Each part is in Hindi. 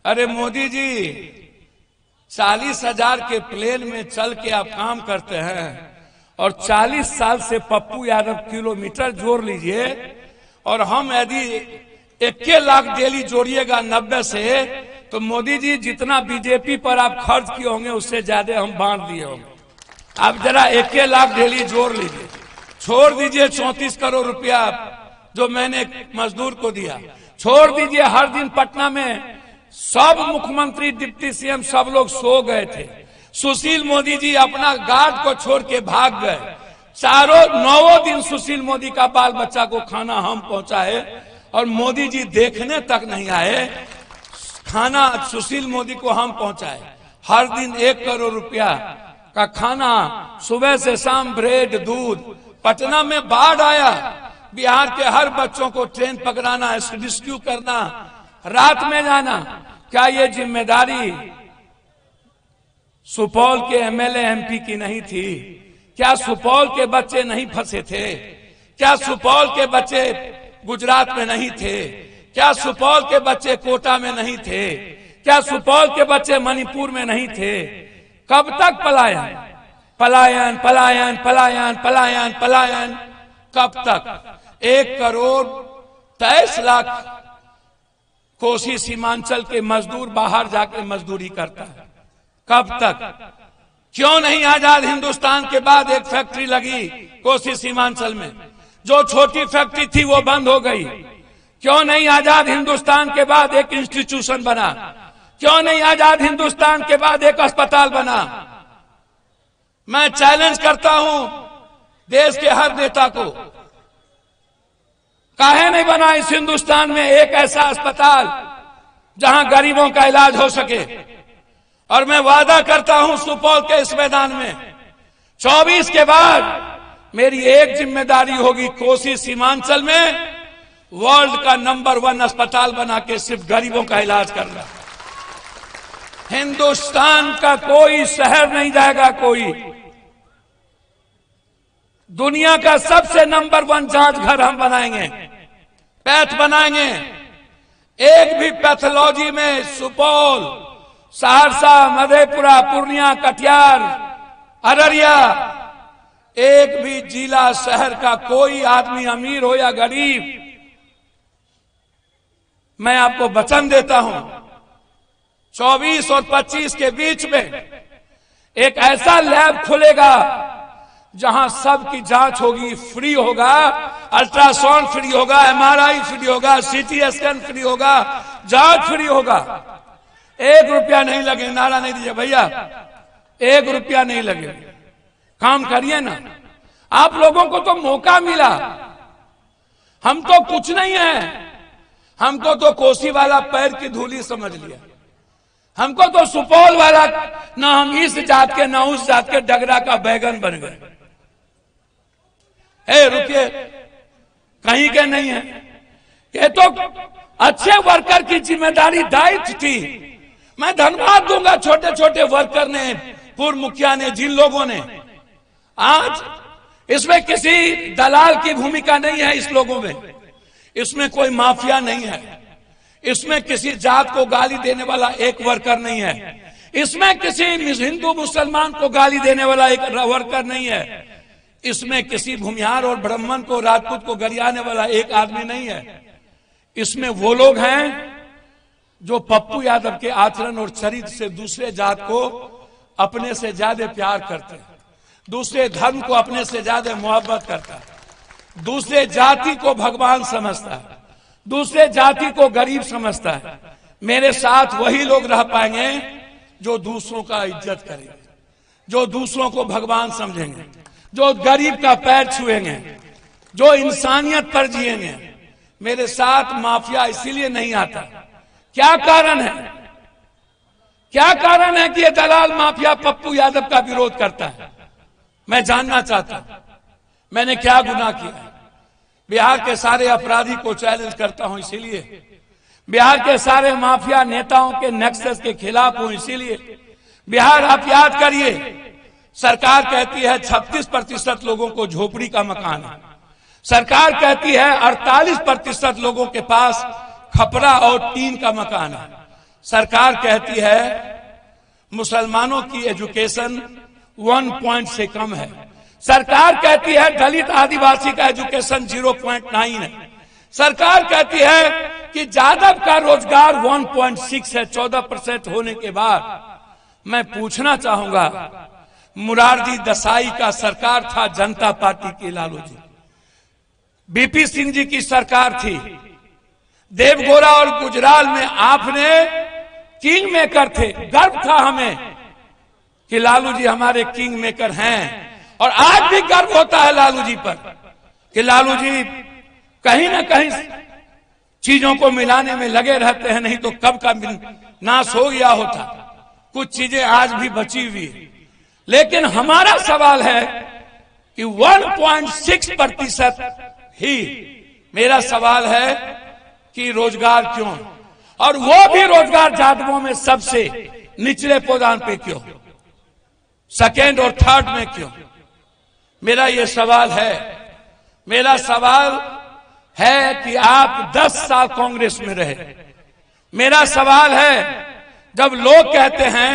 अरे मोदी जी, 40,000 के प्लेन में चल के आप काम करते हैं और 40 साल से पप्पू यादव किलोमीटर जोड़ लीजिए, और हम यदि 21 लाख डेली जोड़िएगा 90 से, तो मोदी जी जितना बीजेपी पर आप खर्च किए होंगे उससे ज्यादा हम बांट दिए होंगे। आप जरा 21 लाख डेली जोड़ लीजिए, छोड़ दीजिए 34 करोड़ रुपया जो मैंने मजदूर को दिया, छोड़ दीजिए हर दिन पटना में सब मुख्यमंत्री डिप्टी सीएम सब लोग सो गए थे, सुशील मोदी जी अपना गार्ड को छोड़ के भाग गए, चारों 9 दिन सुशील मोदी का बाल बच्चा को खाना हम पहुंचाए और मोदी जी देखने तक नहीं आए, खाना सुशील मोदी को हम पहुंचाए। हर दिन 1 करोड़ रुपया का खाना, सुबह से शाम ब्रेड दूध। पटना में बाढ़ आया, बिहार के हर बच्चों को ट्रेन पकड़ाना, रेस्क्यू करना, रात में जाना, क्या ये जिम्मेदारी सुपौल के एमएलए एमपी की नहीं थी? क्या सुपौल के बच्चे नहीं फंसे थे? क्या सुपौल के बच्चे गुजरात में नहीं थे? क्या सुपौल के बच्चे कोटा में नहीं थे? क्या सुपौल के बच्चे मणिपुर में नहीं थे? कब तक पलायन पलायन पलायन पलायन पलायन पलायन, कब तक? 1 करोड़ 23 लाख कोसी सीमांचल के मजदूर बाहर जाके मजदूरी करता है, कब तक? क्यों नहीं आजाद हिंदुस्तान के बाद एक फैक्ट्री लगी कोसी सीमांचल में? जो छोटी फैक्ट्री थी वो बंद हो गई। क्यों नहीं आजाद हिंदुस्तान के बाद एक इंस्टीट्यूशन बना? क्यों नहीं आजाद हिंदुस्तान के बाद एक अस्पताल बना? मैं चैलेंज करता हूं देश के हर नेता को, काहे नहीं बना इस हिंदुस्तान में एक ऐसा अस्पताल जहां गरीबों का इलाज हो सके? और मैं वादा करता हूं सुपौल के इस मैदान में 24 के बाद मेरी एक जिम्मेदारी होगी, कोसी सीमांचल में वर्ल्ड का नंबर 1 अस्पताल बना के सिर्फ गरीबों का इलाज करना। हिंदुस्तान का कोई शहर नहीं जाएगा, कोई दुनिया का सबसे नंबर 1 जांच घर हम बनाएंगे, पैथ बनाएंगे। एक भी पैथोलॉजी में सुपौल, सहरसा, मधेपुरा, पूर्णिया, कटिहार, अररिया, एक भी जिला शहर का कोई आदमी अमीर हो या गरीब, मैं आपको वचन देता हूं 24 और 25 के बीच में एक ऐसा लैब खुलेगा जहां सबकी जांच होगी, फ्री होगा, अल्ट्रासाउंड फ्री होगा, एमआरआई फ्री होगा, सीटी स्कैन फ्री होगा, जांच फ्री होगा। 1 रुपया नहीं लगे, नारा नहीं दीजिए भैया, 1 रुपया नहीं लगे, काम करिए ना। आप लोगों को तो मौका मिला, हम तो कुछ नहीं है, हमको तो कोसी वाला पैर की धूली समझ लिया, हमको तो सुपौल वाला, ना हम इस जात के ना उस जात के, डगरा का बैगन बन गए। रुकिए, कहीं के नहीं है, ये तो अच्छे वर्कर की जिम्मेदारी दायित्व थी। मैं धन्यवाद दूंगा छोटे छोटे वर्कर ने, पूर्व मुखिया ने, जिन लोगों ने, आज इसमें किसी दलाल की भूमिका नहीं है, इस लोगों में इसमें कोई माफिया नहीं है, इसमें किसी जात को गाली देने वाला एक वर्कर नहीं है, इसमें किसी हिंदू मुसलमान को गाली देने वाला एक वर्कर नहीं है, इसमें किसी भूमिहार और ब्राह्मण को, राजपूत को गरियाने वाला एक आदमी नहीं है। इसमें वो लोग हैं जो पप्पू यादव के आचरण और चरित्र से दूसरे जात को अपने से ज्यादा प्यार करते हैं, दूसरे धर्म को अपने से ज्यादा मोहब्बत करता है, दूसरे जाति को भगवान समझता है, दूसरे जाति को गरीब समझता है। मेरे साथ वही लोग रह पाएंगे जो दूसरों का इज्जत करेंगे, जो दूसरों को भगवान समझेंगे, जो गरीब का पैर छुएंगे, जो इंसानियत पर जिएंगे। मेरे साथ माफिया इसीलिए नहीं आता। क्या कारण है? क्या कारण है कि ये दलाल माफिया पप्पू यादव का विरोध करता है? मैं जानना चाहता हूं, मैंने क्या गुनाह किया है? बिहार के सारे अपराधी को चैलेंज करता हूं इसीलिए, बिहार के सारे माफिया नेताओं के नेक्सस के खिलाफ हूं इसीलिए। बिहार, आप याद करिए, सरकार कहती है 36% लोगों को झोपड़ी का मकान है, सरकार कहती है 48% लोगों के पास खपरा और टीन का मकान है, सरकार कहती है मुसलमानों की एजुकेशन 1 पॉइंट से कम है। सरकार कहती है दलित आदिवासी का एजुकेशन 0.9 है। सरकार कहती है कि यादव का रोजगार 1.6 है। 14% होने के बाद मैं पूछना चाहूंगा, मुरारजी देसाई का सरकार था, जनता पार्टी के लालू जी, बीपी सिंह जी की सरकार थी, देवगौड़ा और गुजराल में आपने किंग मेकर थे। गर्व था हमें कि लालू जी हमारे किंग मेकर हैं, और आज भी गर्व होता है लालू जी पर कि लालू जी कहीं ना कहीं चीजों को मिलाने में लगे रहते हैं, नहीं तो कब का नाश हो गया होता। कुछ चीजें आज भी बची हुई है, लेकिन हमारा सवाल है कि 1.6% ही मेरा सवाल है कि रोजगार क्यों, और वो भी रोजगार यादवों में सबसे निचले पदान पे क्यों, सेकेंड और थर्ड में क्यों? मेरा ये सवाल है। मेरा सवाल है कि आप 10 साल कांग्रेस में रहे। मेरा सवाल है, जब लोग कहते हैं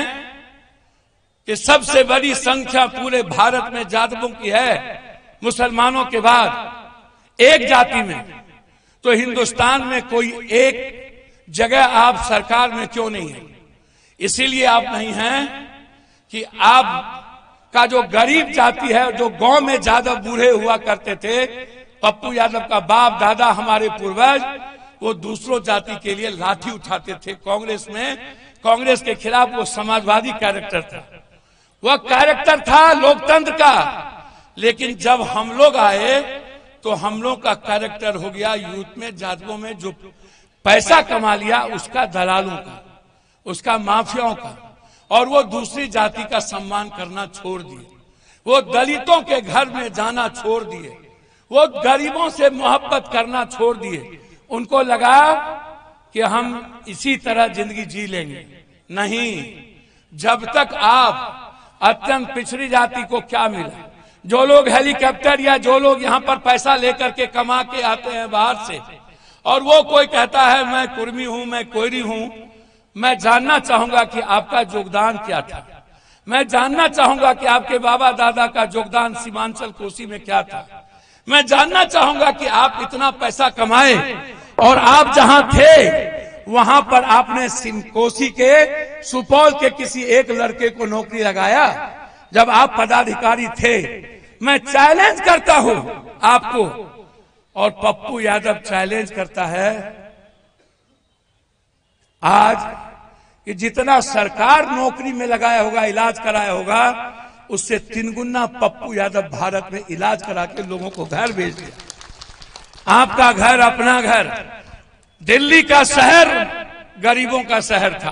कि सबसे बड़ी संख्या पूरे भारत में यादवों की है मुसलमानों के बाद एक जाति में, तो हिंदुस्तान में कोई एक जगह आप सरकार में क्यों नहीं है? इसीलिए आप नहीं हैं कि आप का जो गरीब जाति है, जो गांव में यादव बूढ़े हुआ करते थे, पप्पू यादव का बाप दादा हमारे पूर्वज, वो दूसरों जाति के लिए लाठी उठाते थे। कांग्रेस में, कांग्रेस के खिलाफ वो समाजवादी कैरेक्टर था, वह कैरेक्टर था लोकतंत्र का। लेकिन जब हम लोग आए तो हम लोग का कैरेक्टर हो गया यूथ में, यादवों में जो पैसा कमा लिया उसका, दलालों का, उसका माफियाओं का, और वो दूसरी जाति का सम्मान करना छोड़ दिए। वो दलितों के घर में जाना छोड़ दिए, वो गरीबों से मोहब्बत करना छोड़ दिए। उनको लगा कि हम इसी तरह जिंदगी जी लेंगे। नहीं, जब तक आप अत्यंत पिछड़ी जाति को क्या मिला, जो लोग हेलीकॉप्टर या जो लोग यहाँ पर पैसा लेकर के कमा के आते हैं बाहर से, और वो कोई कहता है मैं कुर्मी हूं, मैं कोयरी हूं, मैं जानना चाहूंगा कि आपका योगदान क्या था। मैं जानना चाहूंगा कि आपके बाबा दादा का योगदान सीमांचल कोसी में क्या था। मैं जानना चाहूंगा कि आप इतना पैसा कमाए और आप जहां थे वहां पर आपने कोसी के सुपौल के किसी एक लड़के को नौकरी लगाया जब आप पदाधिकारी थे? मैं चैलेंज करता हूं आपको, और पप्पू यादव चैलेंज करता है आज कि जितना सरकार नौकरी में लगाया होगा, इलाज कराया होगा, उससे 3 गुना पप्पू यादव भारत में इलाज करा के लोगों को घर भेज दिया। आपका घर, अपना घर, दिल्ली का शहर गरीबों का शहर था,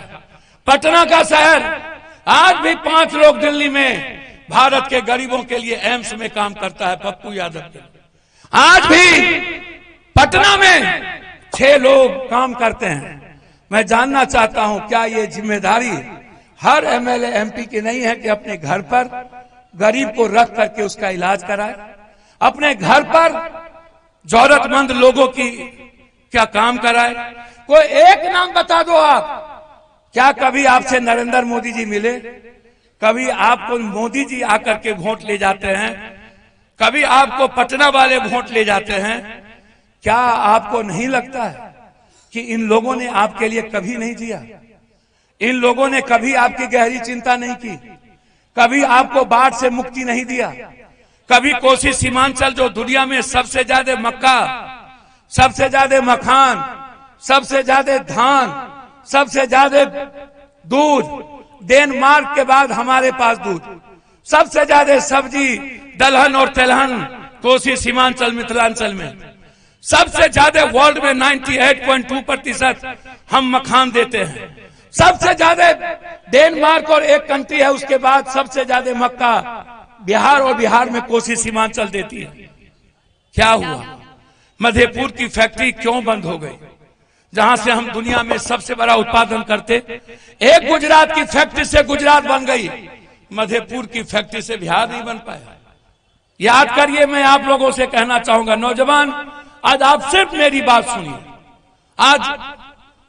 पटना का शहर। आज भी 5 लोग दिल्ली में भारत के गरीबों के लिए एम्स में काम करता है पप्पू यादव के। आज भी पटना में 6 लोग काम करते हैं। मैं जानना चाहता हूं, क्या ये जिम्मेदारी हर एमएलए एमपी की नहीं है कि अपने घर पर गरीब को रख करके उसका इलाज कराए? अपने घर पर जरूरतमंद लोगों की क्या काम कराए? कोई एक नाम बता दो आप। क्या कभी आपसे नरेंद्र मोदी जी मिले? कभी आपको मोदी जी आकर के वोट ले जाते हैं? कभी आपको पटना वाले वोट ले जाते हैं? क्या आपको नहीं लगता है कि इन लोगों ने आपके लिए कभी नहीं जिया? इन लोगों ने कभी आपकी गहरी चिंता नहीं की? कभी आपको बाढ़ से मुक्ति नहीं दिया? कभी कोसी सीमांचल जो दुनिया में सबसे ज्यादा मक्का, सबसे ज्यादा मखान, सबसे ज्यादा धान, सबसे ज्यादा दूध, डेनमार्क के बाद हमारे पास दूध, सबसे ज्यादा सब्जी, दलहन और तेलहन कोसी सीमांचल मिथिलांचल में, सबसे ज्यादा वर्ल्ड में 98.2% हम मखान देते हैं। सबसे ज्यादा डेनमार्क और एक कंट्री है उसके बाद सबसे ज्यादा मक्का बिहार, और बिहार में कोसी सीमांचल देती है। क्या हुआ? मधेपुर की फैक्ट्री क्यों बंद हो गई, जहां से हम दुनिया में सबसे बड़ा उत्पादन करते? एक गुजरात की फैक्ट्री से गुजरात बन गई, मधेपुर की फैक्ट्री से बिहार नहीं बन पाया। याद करिए, मैं आप लोगों से कहना चाहूंगा, नौजवान, आज आप सिर्फ मेरी बात सुनिए। आज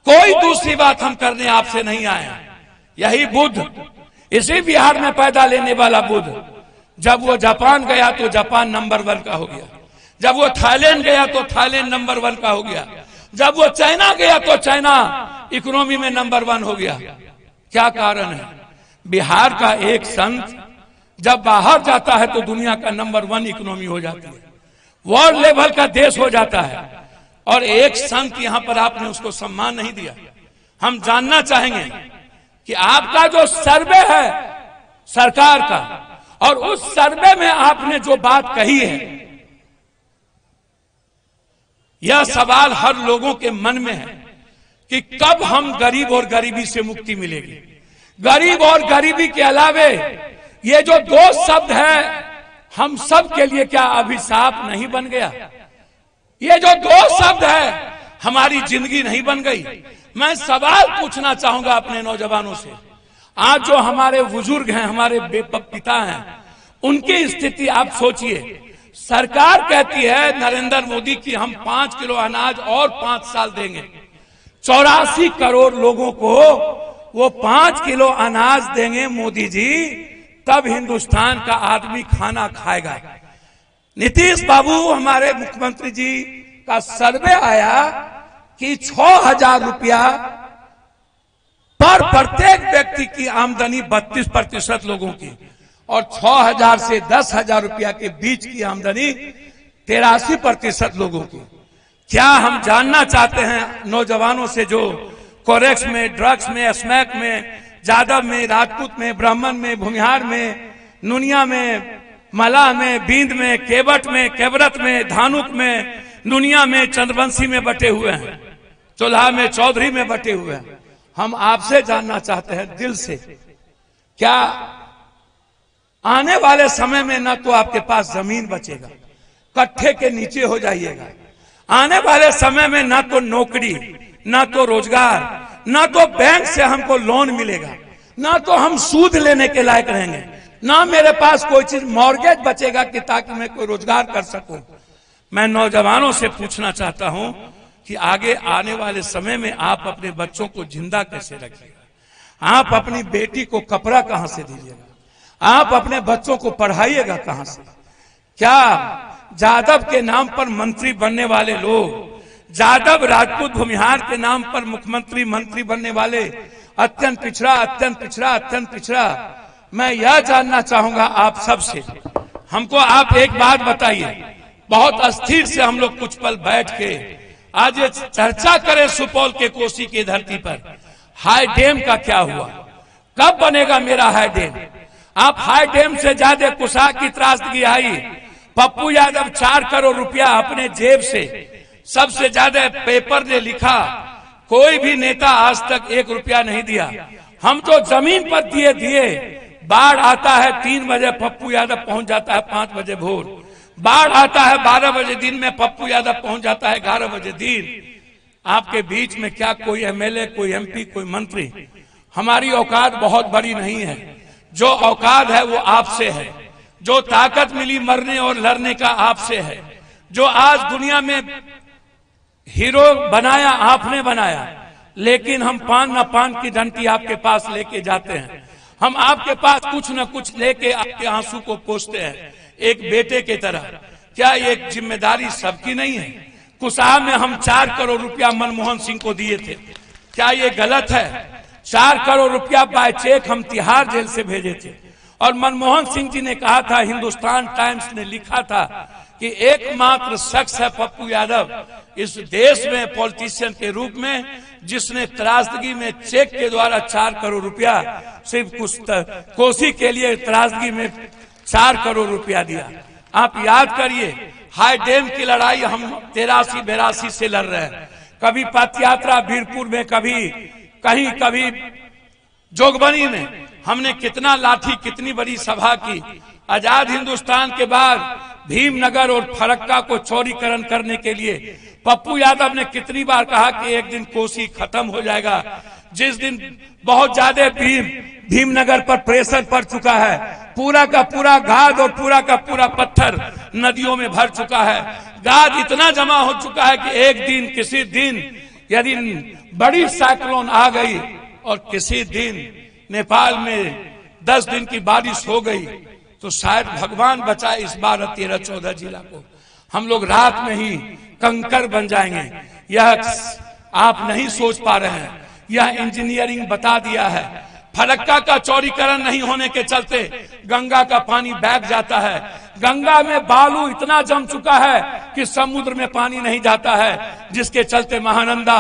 कोई दूसरी बात हम करने आपसे नहीं आए। यही बुद्ध, इसी बिहार में पैदा लेने वाला बुद्ध, जब वो जापान गया तो जापान नंबर 1 का हो गया, जब वो थाईलैंड गया तो थाईलैंड नंबर 1 का हो गया, जब वो चाइना गया तो चाइना इकोनॉमी में नंबर 1 हो गया। क्या कारण है? बिहार का एक संत जब बाहर जाता है तो दुनिया का नंबर 1 इकोनॉमी हो जाती है, वर्ल्ड लेवल का देश हो जाता है, और एक संत यहां पर आपने उसको सम्मान नहीं दिया। हम जानना चाहेंगे कि आपका जो सर्वे है सरकार का, और उस सर्वे में आपने जो बात कही है, यह सवाल हर लोगों के मन में है कि कब हम गरीब और गरीबी से मुक्ति मिलेगी। गरीब और गरीबी के अलावे ये जो 2 शब्द है, हम सब के लिए क्या अभिशाप नहीं बन गया? ये जो 2 शब्द है हमारी जिंदगी नहीं बन गई? मैं सवाल पूछना चाहूंगा अपने नौजवानों से। आज जो हमारे बुजुर्ग हैं, हमारे पिता हैं, उनकी स्थिति आप सोचिए। सरकार कहती है नरेंद्र मोदी की हम 5 किलो अनाज और 5 साल देंगे। 84 करोड़ लोगों को वो 5 किलो अनाज देंगे मोदी जी, तब हिंदुस्तान का आदमी खाना खाएगा। नीतीश बाबू हमारे मुख्यमंत्री जी का सर्वे आया कि 6,000 रुपया पर प्रत्येक व्यक्ति की आमदनी 32% लोगों की, और 6,000 से 10,000 रुपया के बीच की आमदनी 83% लोगों की। क्या हम जानना चाहते हैं नौजवानों से जो कोरेक्स में, ड्रग्स में, स्मैक में, जादव में, राजपूत में, ब्राह्मण में, भूमिहार में, नुनिया में, मलाह में, बींद में, केवट में, केवरत में, धानुक में, नुनिया में, चंद्रवंशी में बटे हुए हैं, चोल्हा में, चौधरी में बटे हुए हैं। हम आपसे जानना चाहते हैं दिल से, क्या आने वाले समय में ना तो आपके पास जमीन बचेगा, कट्ठे के नीचे हो जाइएगा। आने वाले समय में ना तो नौकरी, ना तो रोजगार, ना तो बैंक से हमको लोन मिलेगा, ना तो हम सूद लेने के लायक रहेंगे, ना मेरे पास कोई चीज मॉर्गेज बचेगा कि ताकि मैं कोई रोजगार कर सकूं। मैं नौजवानों से पूछना चाहता हूं कि आगे आने वाले समय में आप अपने बच्चों को जिंदा कैसे रखिएगा? आप अपनी बेटी को कपड़ा कहां से दीजिएगा? आप अपने बच्चों को पढ़ाइएगा कहां से? क्या जादव के नाम पर मंत्री बनने वाले लोग, जादव राजपूत भूमिहार के नाम पर मुख्यमंत्री मंत्री बनने वाले अत्यंत पिछड़ा, अत्यंत पिछड़ा, अत्यंत पिछड़ा। मैं यह जानना चाहूंगा आप सबसे, हमको आप एक बात बताइए। बहुत अस्थिर से हम लोग कुछ पल बैठ के आज ये चर्चा करें सुपौल के कोसी की धरती पर हाई डैम का क्या हुआ, कब बनेगा मेरा हाई डैम? आप हाई डैम से ज्यादा कुशा की त्रासदी आई। पप्पू यादव 4 करोड़ रुपया अपने जेब से, सबसे ज्यादा पेपर ने लिखा, कोई भी नेता आज तक 1 रुपया नहीं दिया। हम तो जमीन पर दिए। बाढ़ आता है 3 बजे, पप्पू यादव पहुंच जाता है 5 बजे भोर। बाढ़ आता है 12 बजे दिन में, पप्पू यादव पहुंच जाता है 11 बजे दिन। आपके बीच में क्या कोई एमएलए, कोई एमपी, कोई मंत्री? हमारी औकात बहुत बड़ी नहीं है। जो औकात है वो आपसे है, जो ताकत मिली मरने और लड़ने का आपसे है, जो आज दुनिया में हीरो बनाया आपने बनाया। लेकिन हम पान न पान की डंटी आपके पास लेके जाते हैं। हम आपके पास कुछ न कुछ लेके आपके आंसू को पोंछते हैं एक बेटे के तरह। क्या ये जिम्मेदारी सबकी नहीं है? कुशा में हम 4 करोड़ रुपया मनमोहन सिंह को दिए थे, क्या ये गलत है? 4 करोड़ रुपया बाय चेक हम तिहाड़ जेल से भेजे थे, और मनमोहन सिंह जी ने कहा था, हिंदुस्तान टाइम्स ने लिखा था कि एकमात्र शख्स है पप्पू यादव इस देश में पॉलिटिशियन के रूप में जिसने त्रासदगी में चेक के द्वारा 4 करोड़ रुपया सिर्फ कोसी के लिए त्रासदगी में 4 करोड़ रुपया दिया। आप याद करिए, हाई डैम की लड़ाई हम 83-82 से लड़ रहे हैं। कभी पथ यात्रा वीरपुर में, कभी जोगबनी में हमने कितना लाठी, कितनी बड़ी सभा की। आजाद हिंदुस्तान के बाद भीमनगर और फरक्का को चौड़ीकरण करने के लिए पप्पू यादव ने कितनी बार कहा कि एक दिन कोसी खत्म हो जाएगा। जिस दिन बहुत ज्यादा भीमनगर पर प्रेशर पड़ चुका है, पूरा का पूरा गाद और पूरा का पूरा पत्थर नदियों में भर चुका है। गाद इतना जमा हो चुका है कि एक दिन, किसी दिन यदि बड़ी साइक्लोन आ गई और किसी दिन नेपाल में 10 दिन की बारिश हो गई, तो शायद भगवान बचाए इस बार 13-14 जिला को। हम लोग रात में ही कंकर बन जाएंगे। यह आप नहीं सोच पा रहे हैं, यह इंजीनियरिंग बता दिया है। फरक्का का चौड़ीकरण नहीं होने के चलते गंगा का पानी बैठ जाता है। गंगा में बालू इतना जम चुका है कि समुद्र में पानी नहीं जाता है, जिसके चलते महानंदा,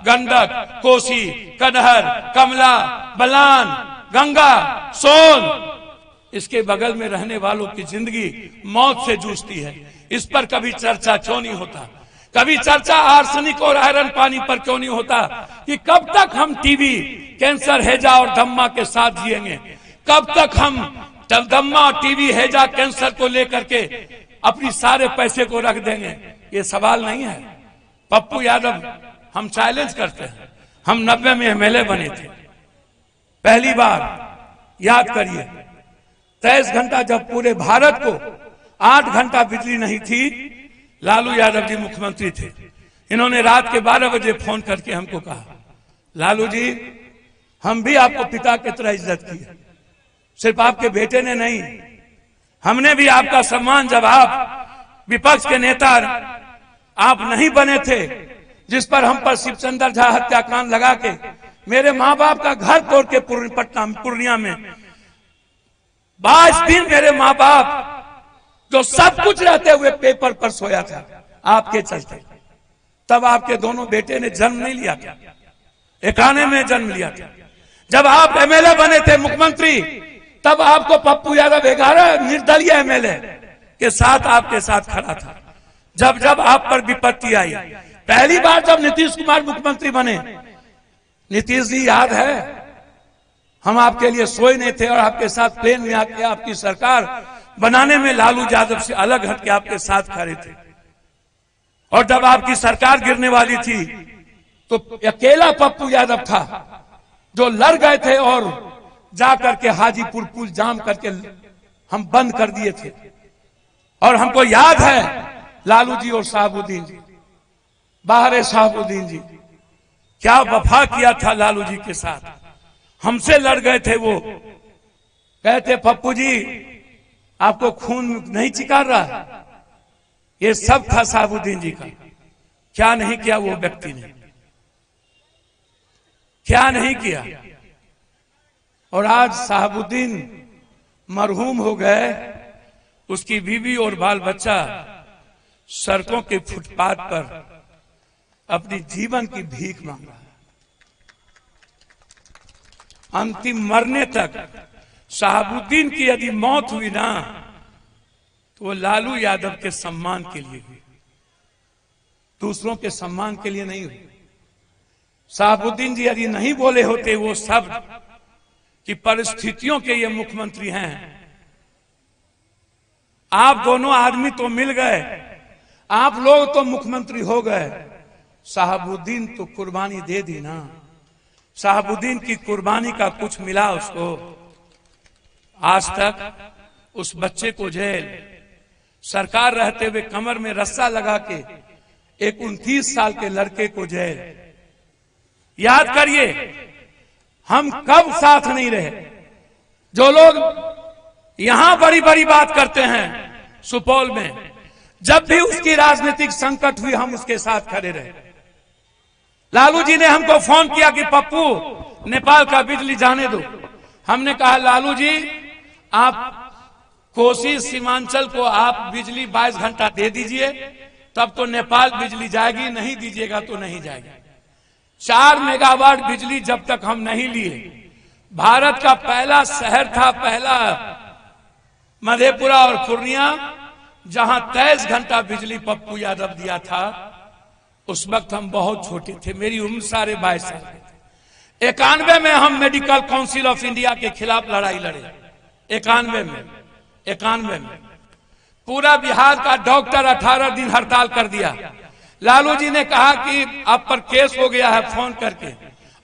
गंडक, कोसी, कनहर, कमला, बलान, गंगा, सोन, इसके बगल में रहने वालों की जिंदगी मौत से जूझती है। इस पर कभी चर्चा क्यों नहीं होता? कभी चर्चा आर्सेनिक और आयरन पानी पर क्यों नहीं होता कि कब तक हम टीबी, कैंसर, हैजा और दम्मा के साथ जिएंगे? कब तक हम दम्मा, टीबी, हैजा, कैंसर को लेकर के अपनी सारे पैसे को रख देंगे? ये सवाल नहीं है। पप्पू यादव, हम चैलेंज करते हैं। हम 90 में एमएलए बने थे पहली बार। याद करिए, 23 घंटा जब पूरे भारत को 8 घंटा बिजली नहीं थी, लालू यादव जी मुख्यमंत्री थे। इन्होंने रात के 12 बजे फोन करके हमको कहा, लालू जी हम भी आपको पिता की तरह इज्जत की है, सिर्फ आपके बेटे ने नहीं, हमने भी आपका सम्मान। जब आप विपक्ष के नेता आप नहीं बने थे, जिस पर हम पर शिवचंद्र झा हत्याकांड लगा के मेरे माँ बाप का घर तोड़ के पूर्णिया में 22 दिन मेरे माँ बाप जो सब कुछ रहते हुए पेपर पर सोया था आपके चलते। तब आपके दोनों बेटे ने जन्म नहीं लिया था, 91 में जन्म लिया था। जब आप एमएलए बने थे, मुख्यमंत्री, तब आपको पप्पू यादव 11 निर्दलीय एमएलए के साथ आपके साथ खड़ा था। जब जब आप पर विपत्ति आई, पहली बार जब नीतीश कुमार मुख्यमंत्री बने, नीतीश जी याद है, हम आपके लिए सोए नहीं थे और आपके साथ प्लेन में आके आपकी सरकार बनाने में लालू यादव से अलग हट के आपके साथ खड़े थे। और जब आपकी सरकार गिरने वाली थी, तो अकेला पप्पू यादव था जो लड़ गए थे और जाकर के हाजीपुर पुल जाम करके हम बंद कर दिए थे। और हमको याद है लालू जी और साहबुद्दीन जी, बाहर साहबुद्दीन जी, क्या वफा किया था लालू जी के साथ। हमसे लड़ गए थे। वो कहते पप्पू जी आपको खून नहीं चिकार रहा, ये सब था साहबुद्दीन जी का। क्या नहीं किया वो व्यक्ति ने, क्या नहीं किया। और आज साहबुद्दीन मरहूम हो गए, उसकी बीवी और बाल बच्चा सड़कों के फुटपाथ पर अपनी जीवन की भीख मांग रहा है। अंतिम मरने तक साहबुद्दीन की यदि मौत हुई ना, तो वो लालू यादव के सम्मान के लिए हुई, दूसरों के सम्मान के लिए नहीं हुई। साहबुद्दीन जी यदि नहीं बोले होते वो शब्द कि परिस्थितियों के ये मुख्यमंत्री हैं, आप दोनों आदमी तो मिल गए, आप लोग तो मुख्यमंत्री हो गए, साहबुद्दीन तो कुर्बानी दे दी ना। साहबुद्दीन की कुर्बानी का कुछ मिला उसको? आज तक उस बच्चे को जेल, सरकार रहते हुए कमर में रस्सा लगा के एक 29 साल के लड़के को जेल। याद करिए हम कब साथ नहीं रहे। जो लोग यहां बड़ी बड़ी बात करते हैं, सुपौल में जब भी उसकी राजनीतिक संकट हुई हम उसके साथ खड़े रहे। लालू जी ने हमको फोन किया कि पप्पू नेपाल का बिजली जाने दो। हमने कहा लालू जी आप कोसी सीमांचल को आप बिजली 22 घंटा दे दीजिए, तब तो नेपाल बिजली जाएगी, नहीं दीजिएगा तो नहीं जाएगी। 4 मेगावाट बिजली जब तक हम नहीं लिए, भारत का पहला शहर था, पहला मधेपुरा और पूर्णिया, जहां 23 घंटा बिजली पप्पू यादव दिया था। उस वक्त हम बहुत छोटे थे, मेरी उम्र 22.5 साल थी। 91 में हम मेडिकल काउंसिल ऑफ इंडिया के खिलाफ लड़ाई लड़े। 91 में पूरा बिहार का डॉक्टर 18 दिन हड़ताल कर दिया। लालू जी ने कहा कि आप पर केस हो गया है, फोन करके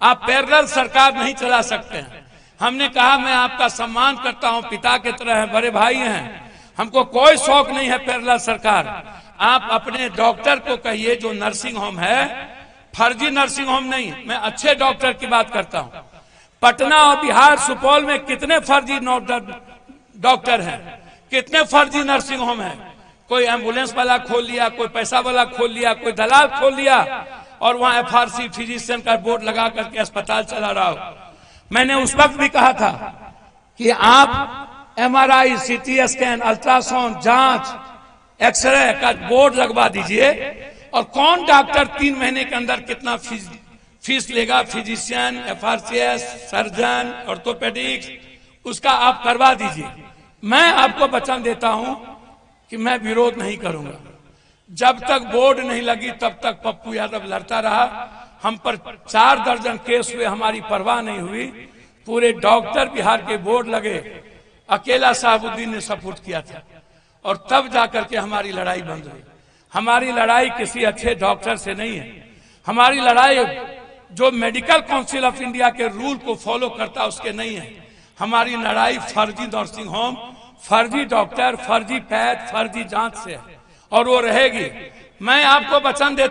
आप पैरेलल सरकार नहीं चला सकते हैं। हमने कहा मैं आपका सम्मान करता हूं, पिता की तरह है, बड़े भाई हैं, हमको कोई शौक नहीं है पैरेलल सरकार। आप अपने डॉक्टर को कहिए जो नर्सिंग होम है फर्जी नर्सिंग होम नहीं, मैं अच्छे डॉक्टर की बात करता हूं। पटना और बिहार सुपौल में कितने फर्जी डॉक्टर हैं, कितने फर्जी नर्सिंग होम हैं। कोई एम्बुलेंस वाला खोल लिया, कोई पैसा वाला खोल लिया, कोई दलाल खोल लिया और वहां FRC फिजिशियन का बोर्ड लगा करके अस्पताल चला रहा हो। मैंने उस वक्त भी कहा था कि आप MRI, CT स्कैन, अल्ट्रासाउंड, जांच, एक्सरे का बोर्ड लगवा दीजिए और कौन डॉक्टर 3 महीने के अंदर कितना फीस लेगा, फिजिशियन, FRCS, सर्जन, ऑर्थोपेडिक्स, उसका आप करवा दीजिए। मैं आपको वचन देता हूं कि मैं विरोध नहीं करूंगा। जब तक बोर्ड नहीं लगी तब तक पप्पू यादव लड़ता रहा। हम पर 4 दर्जन केस हुए, हमारी परवाह नहीं हुई। पूरे डॉक्टर बिहार के बोर्ड लगे, अकेला साहबुद्दीन ने सपोर्ट किया था और तब जाकर के हमारी लड़ाई बंद हुई। हमारी लड़ाई किसी अच्छे डॉक्टर से नहीं है, हमारी लड़ाई जो मेडिकल काउंसिल ऑफ इंडिया के रूल को फॉलो करता उसके नहीं है। हमारी लड़ाई फर्जी नर्सिंग होम, फर्जी डॉक्टर, फर्जी पैथ, फर्जी जांच से है और वो रहेगी। मैं आपको वचन देता